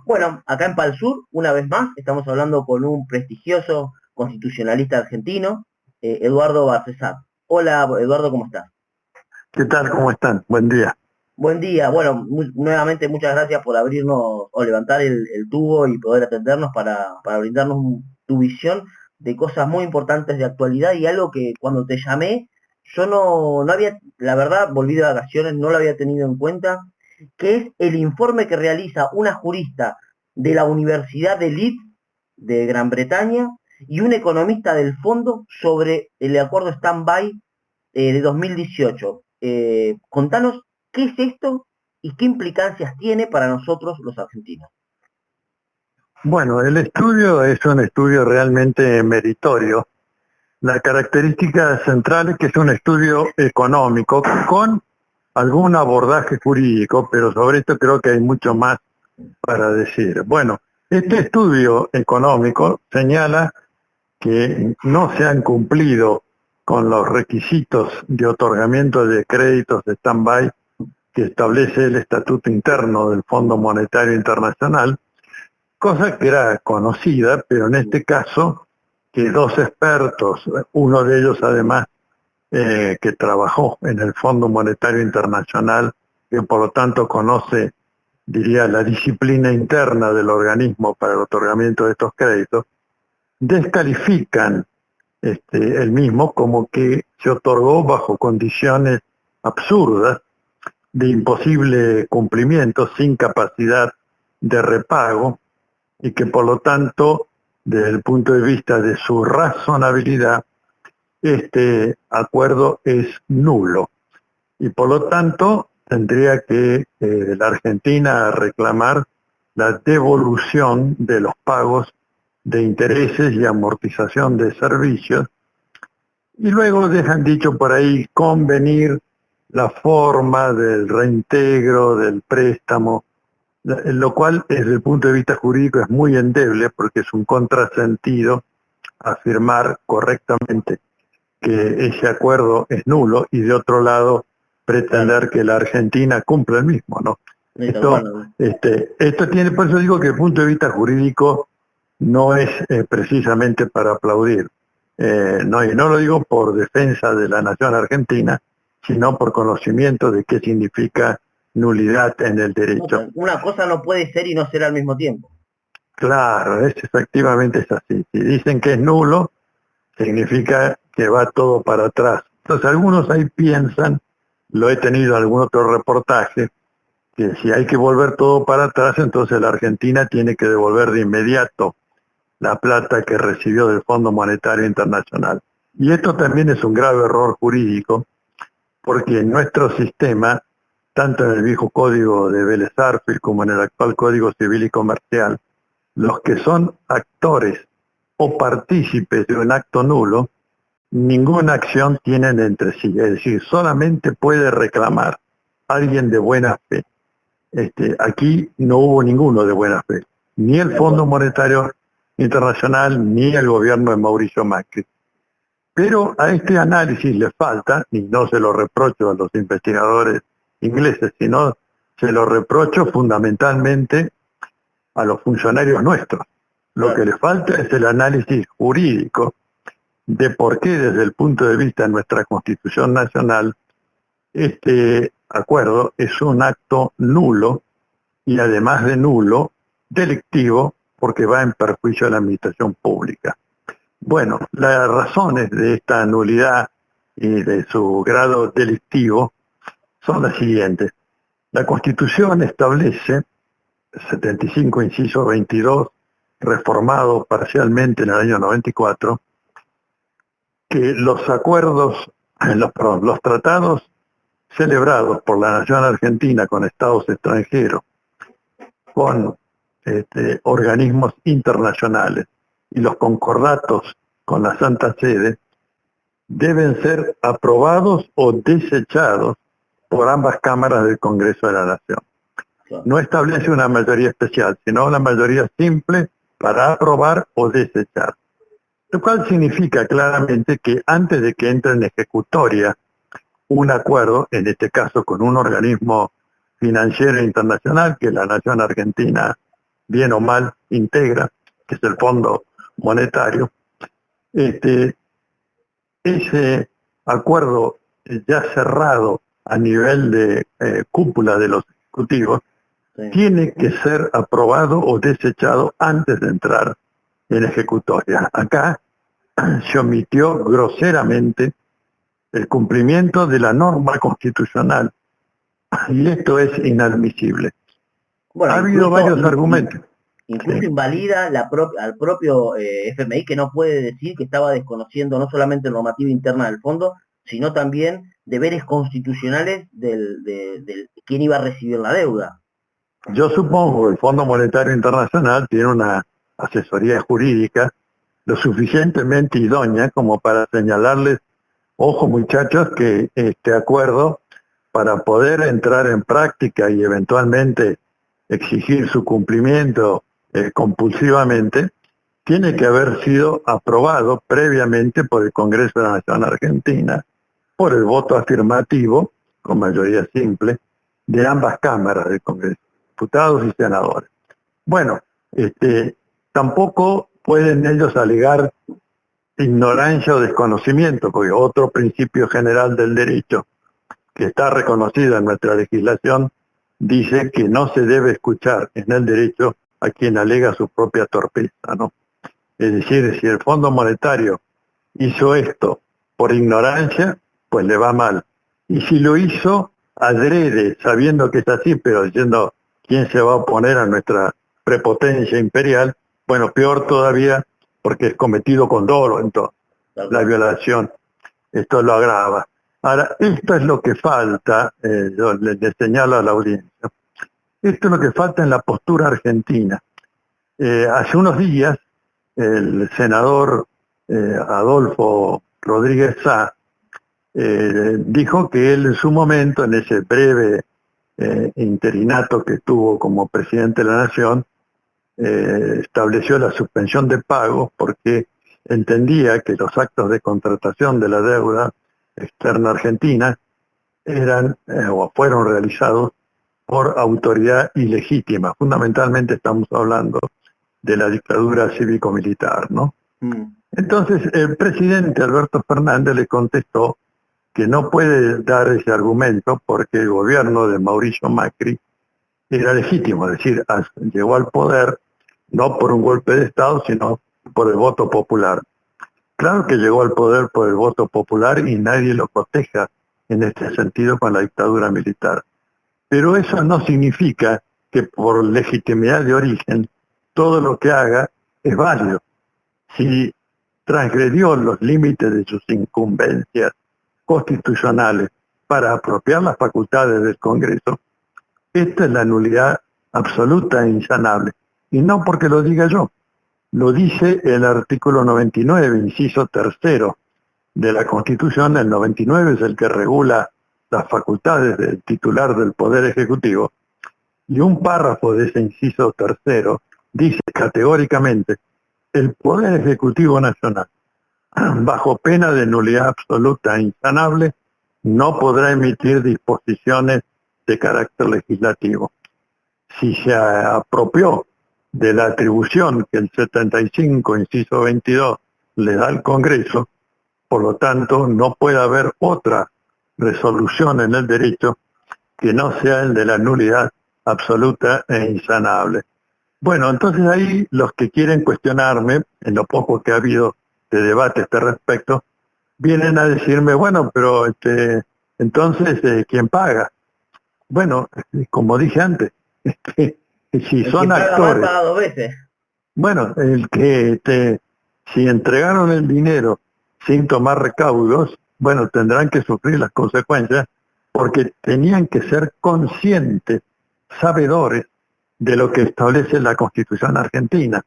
Bueno, acá en Pal Sur, una vez más, estamos hablando con un prestigioso constitucionalista argentino, Eduardo Barcesat. Hola, Eduardo, ¿cómo estás? ¿Qué tal? ¿Cómo están? Buen día. Buen día. Bueno, nuevamente muchas gracias por abrirnos o levantar el tubo y poder atendernos para brindarnos tu visión de cosas muy importantes de actualidad y algo que cuando te llamé, yo no había, la verdad, volví de vacaciones, no lo había tenido en cuenta, que es el informe que realiza una jurista de la Universidad de Leeds de Gran Bretaña y un economista del fondo sobre el acuerdo stand-by de 2018. Contanos qué es esto y qué implicancias tiene para nosotros los argentinos. Bueno, el estudio es un estudio realmente meritorio. La característica central es que es un estudio económico con algún abordaje jurídico, pero sobre esto creo que hay mucho más para decir. Bueno, este estudio económico señala que no se han cumplido con los requisitos de otorgamiento de créditos de stand-by que establece el Estatuto Interno del Fondo Monetario Internacional, cosa que era conocida, pero en este caso que dos expertos, uno de ellos además que trabajó en el Fondo Monetario Internacional, que por lo tanto conoce, diría, la disciplina interna del organismo para el otorgamiento de estos créditos, descalifican el mismo como que se otorgó bajo condiciones absurdas de imposible cumplimiento, sin capacidad de repago, y que por lo tanto, desde el punto de vista de su razonabilidad, este acuerdo es nulo. Y por lo tanto, tendría que la Argentina reclamar la devolución de los pagos de intereses y amortización de servicios. Y luego dejan dicho por ahí convenir la forma del reintegro, del préstamo, lo cual desde el punto de vista jurídico es muy endeble porque es un contrasentido afirmar correctamente que ese acuerdo es nulo y de otro lado Claro, pretender que la Argentina cumpla el mismo, ¿no? sí, tal cual, Esto, ¿no? esto tiene, por eso digo que el punto de vista jurídico no es precisamente para aplaudir. No, y no lo digo por defensa de la nación argentina, sino por conocimiento de qué significa nulidad en el No, derecho. una cosa no puede ser y no ser al mismo tiempo. Claro, es efectivamente es así. Si dicen que es nulo, significa que va todo para atrás. Entonces algunos ahí piensan, lo he tenido en algún otro reportaje, que si hay que volver todo para atrás, entonces la Argentina tiene que devolver de inmediato la plata que recibió del Fondo Monetario Internacional. Y esto también es un grave error jurídico, porque en nuestro sistema, tanto en el viejo código de Vélez Arfield como en el actual Código Civil y Comercial, los que son actores o partícipes de un acto nulo, ninguna acción tienen entre sí. Es decir, solamente puede reclamar alguien de buena fe. Aquí no hubo ninguno de buena fe, ni el De Fondo acuerdo. Monetario Internacional ni el gobierno de Mauricio Macri. Pero a este análisis le falta, y no se lo reprocho a los investigadores ingleses, sino se lo reprocho fundamentalmente a los funcionarios nuestros. Lo que Claro. le falta es el análisis jurídico de por qué desde el punto de vista de nuestra Constitución Nacional este acuerdo es un acto nulo y además de nulo, delictivo, porque va en perjuicio de la administración pública. Bueno, las razones de esta nulidad y de su grado delictivo son las siguientes. La Constitución establece, 75 inciso 22, reformado parcialmente en el año 94, que los acuerdos, los tratados celebrados por la nación argentina con estados extranjeros, con organismos internacionales y los concordatos con la Santa Sede deben ser aprobados o desechados por ambas cámaras del Congreso de la Nación. Claro. No establece una mayoría especial, sino una mayoría simple para aprobar o desechar. Lo cual significa claramente que antes de que entre en ejecutoria un acuerdo, en este caso con un organismo financiero internacional que la nación argentina bien o mal integra, que es el Fondo Monetario. Ese acuerdo ya cerrado a nivel de cúpula de los ejecutivos Sí. tiene que ser aprobado o desechado antes de entrar en ejecutoria. Acá se omitió groseramente el cumplimiento de la norma constitucional y esto es inadmisible. Bueno, Ha habido varios argumentos. incluso Sí. invalida al propio FMI, que no puede decir que estaba desconociendo no solamente normativa interna del fondo, sino también deberes constitucionales del quién iba a recibir la deuda. Yo supongo que el Fondo Monetario Internacional tiene una asesoría jurídica lo suficientemente idónea como para señalarles, ojo muchachos, que este acuerdo, para poder entrar en práctica y eventualmente exigir su cumplimiento compulsivamente, tiene que haber sido aprobado previamente por el Congreso de la Nación Argentina, por el voto afirmativo, con mayoría simple, de ambas cámaras del Congreso, diputados y senadores. Bueno, tampoco pueden ellos alegar ignorancia o desconocimiento, porque otro principio general del derecho que está reconocido en nuestra legislación dice que no se debe escuchar en el derecho a quien alega su propia torpeza, ¿no? Es decir, si el Fondo Monetario hizo esto por ignorancia, pues le va mal. Y si lo hizo adrede, sabiendo que es así, pero diciendo quién se va a oponer a nuestra prepotencia imperial, bueno, peor todavía, porque es cometido con dolo, entonces, la violación. Esto lo agrava. Ahora, esto es lo que falta, yo le señalo a la audiencia, esto es lo que falta en la postura argentina. Hace unos días, el senador Adolfo Rodríguez Sá dijo que él en su momento, en ese breve interinato que tuvo como presidente de la Nación, estableció la suspensión de pagos porque entendía que los actos de contratación de la deuda externa argentina eran o fueron realizados por autoridad ilegítima. Fundamentalmente estamos hablando de la dictadura cívico-militar, ¿no? Entonces el presidente Alberto Fernández le contestó que no puede dar ese argumento porque el gobierno de Mauricio Macri era legítimo, es decir, llegó al poder no por un golpe de Estado, sino por el voto popular. Claro que llegó al poder por el voto popular y nadie lo coteja en este sentido con la dictadura militar. Pero eso no significa que por legitimidad de origen todo lo que haga es válido. Si transgredió los límites de sus incumbencias constitucionales para apropiar las facultades del Congreso, esta es la nulidad absoluta e insanable. Y no porque lo diga yo, lo dice el artículo 99, inciso tercero de la Constitución. El 99 es el que regula las facultades del titular del Poder Ejecutivo. Y un párrafo de ese inciso tercero dice categóricamente: el Poder Ejecutivo Nacional, bajo pena de nulidad absoluta e insanable, no podrá emitir disposiciones de carácter legislativo. Si se apropió de la atribución que el 75, inciso 22, le da al Congreso, por lo tanto, no puede haber otra resolución en el derecho que no sea el de la nulidad absoluta e insanable. Bueno, entonces ahí los que quieren cuestionarme, en lo poco que ha habido de debate a este respecto, vienen a decirme, bueno, pero entonces, ¿quién paga? Bueno, como dije antes, si son actores, paga dos veces. bueno, si entregaron el dinero sin tomar recaudos, bueno, tendrán que sufrir las consecuencias porque tenían que ser conscientes, sabedores de lo que establece la Constitución argentina.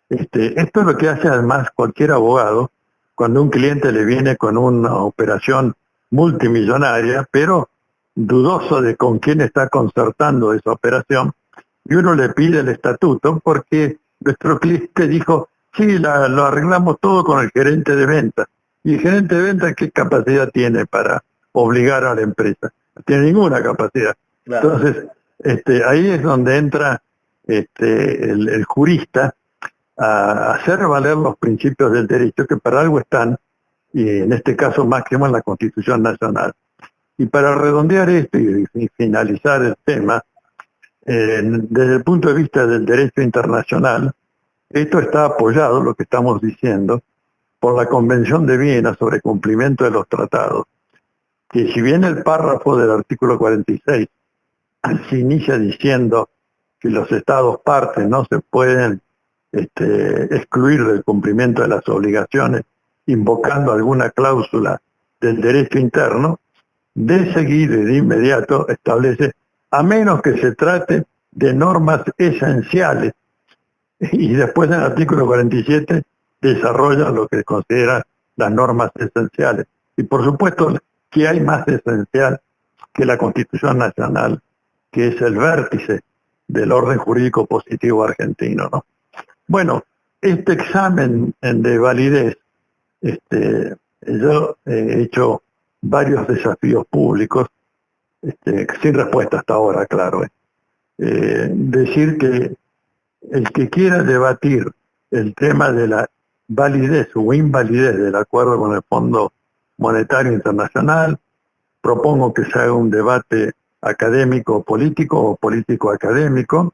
Esto es lo que hace además cualquier abogado cuando un cliente le viene con una operación multimillonaria, pero dudoso de con quién está concertando esa operación, y uno le pide el estatuto porque nuestro cliente dijo, sí, lo arreglamos todo con el gerente de ventas. ¿Y el gerente de ventas qué capacidad tiene para obligar a la empresa? No tiene ninguna capacidad. Claro. Entonces, ahí es donde entra el jurista a hacer valer los principios del derecho que para algo están, y en este caso máximo en la Constitución Nacional. Y para redondear esto y finalizar el tema, desde el punto de vista del derecho internacional, esto está apoyado, lo que estamos diciendo, por la Convención de Viena sobre cumplimiento de los tratados, que si bien el párrafo del artículo 46 se inicia diciendo que los estados partes no se pueden excluir del cumplimiento de las obligaciones invocando alguna cláusula del derecho interno, de seguido y de inmediato establece, a menos que se trate de normas esenciales, y después en el artículo 47 desarrolla lo que considera las normas esenciales. Y por supuesto que hay más esencial que la Constitución Nacional, que es el vértice del orden jurídico positivo argentino, ¿no? Bueno, este examen de validez, yo he hecho varios desafíos públicos, sin respuesta hasta ahora, claro. Decir que el que quiera debatir el tema de la validez o invalidez del acuerdo con el Fondo Monetario Internacional, propongo que se haga un debate académico-político o político-académico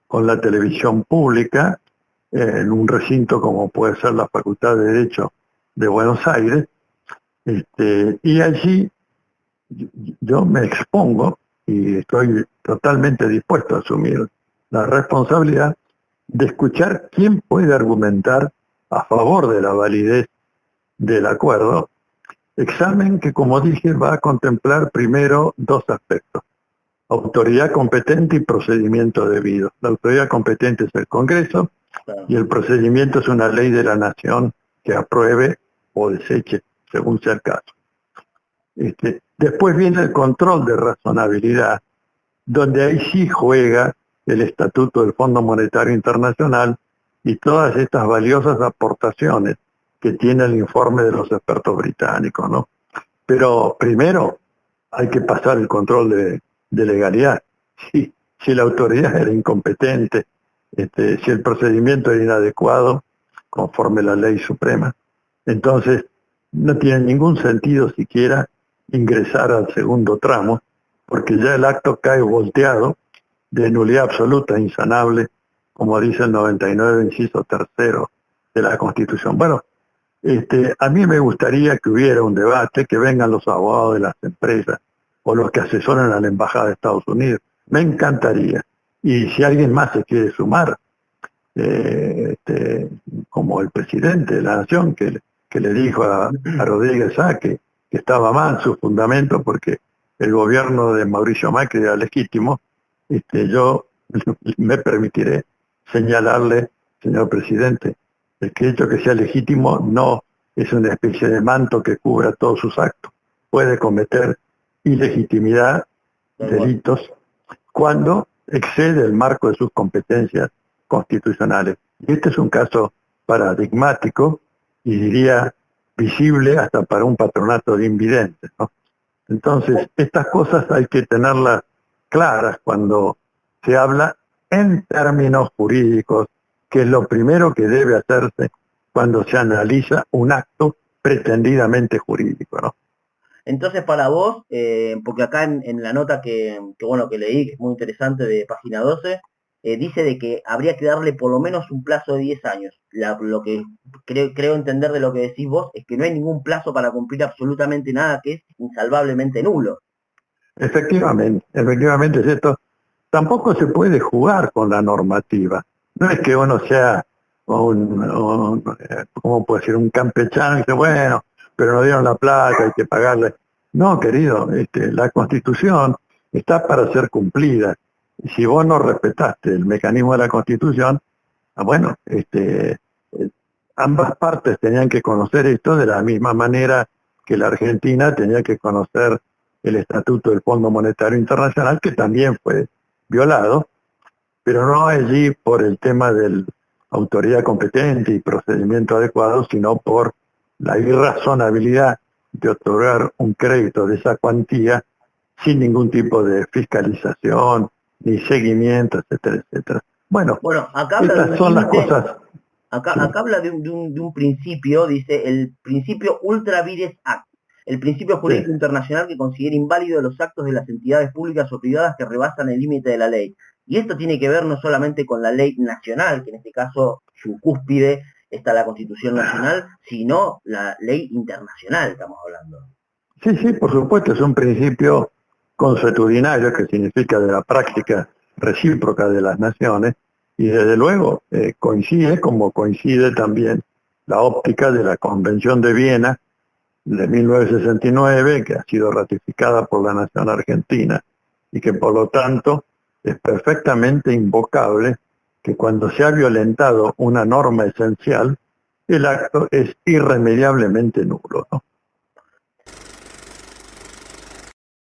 con la televisión pública en un recinto como puede ser la Facultad de Derecho de Buenos Aires, y allí yo me expongo y estoy totalmente dispuesto a asumir la responsabilidad de escuchar quién puede argumentar a favor de la validez del acuerdo, examen que, como dije, va a contemplar primero dos aspectos: autoridad competente y procedimiento debido. La autoridad competente es el Congreso y el procedimiento es una ley de la Nación que apruebe o deseche, según sea el caso. Después viene el control de razonabilidad, donde ahí sí juega el Estatuto del Fondo Monetario Internacional y todas estas valiosas aportaciones que tiene el informe de los expertos británicos, ¿no? Pero primero hay que pasar el control de legalidad. Si la autoridad era incompetente, si el procedimiento era inadecuado, conforme la ley suprema, entonces no tiene ningún sentido siquiera ingresar al segundo tramo, porque ya el acto cae volteado de nulidad absoluta, insanable, como dice el 99, inciso tercero de la Constitución. Bueno, a mí me gustaría que hubiera un debate, que vengan los abogados de las empresas o los que asesoran a la Embajada de Estados Unidos. Me encantaría. Y si alguien más se quiere sumar, como el presidente de la Nación, que le dijo a Rodríguez Sá que estaba mal su fundamento porque el gobierno de Mauricio Macri era legítimo, yo me permitiré señalarle, señor presidente, el que hecho que sea legítimo no es una especie de manto que cubra todos sus actos. Puede cometer ilegitimidad, delitos, cuando excede el marco de sus competencias constitucionales. Y este es un caso paradigmático y diría visible hasta para un patronato de invidentes, ¿no? Entonces, estas cosas hay que tenerlas claras cuando se habla en términos jurídicos, que es lo primero que debe hacerse cuando se analiza un acto pretendidamente jurídico, ¿no? Entonces, para vos, porque acá en la nota bueno, que leí, que es muy interesante, de página 12, dice de que habría que darle por lo menos un plazo de 10 años. Lo que creo entender de lo que decís vos es que no hay ningún plazo para cumplir absolutamente nada, que es insalvablemente nulo. Efectivamente es esto. Tampoco se puede jugar con la normativa. No es que uno sea ¿cómo puede ser? Un campechano y dice, bueno, pero nos dieron la plata, hay que pagarle. No, querido, la Constitución está para ser cumplida. Y si vos no respetaste el mecanismo de la Constitución, bueno, ambas partes tenían que conocer esto de la misma manera que la Argentina tenía que conocer el Estatuto del Fondo Monetario Internacional, que también fue violado, pero no allí por el tema de la autoridad competente y procedimiento adecuado, sino por la irrazonabilidad de otorgar un crédito de esa cuantía sin ningún tipo de fiscalización, ni seguimiento, etcétera, etcétera. Bueno, Bueno, acá habla de estas un son las límite, cosas. acá, Sí, acá habla de un principio, dice el principio Ultra Vires Act, el principio sí, jurídico internacional que considera inválido los actos de las entidades públicas o privadas que rebasan el límite de la ley. Y esto tiene que ver no solamente con la ley nacional, que en este caso su cúspide está la Constitución Nacional, sino la ley internacional, estamos hablando. sí, sí, por supuesto, es un principio consuetudinario que significa de la práctica recíproca de las naciones y desde luego coincide como coincide también la óptica de la Convención de Viena de 1969, que ha sido ratificada por la nación argentina y que por lo tanto es perfectamente invocable que cuando se ha violentado una norma esencial, el acto es irremediablemente nulo, ¿no?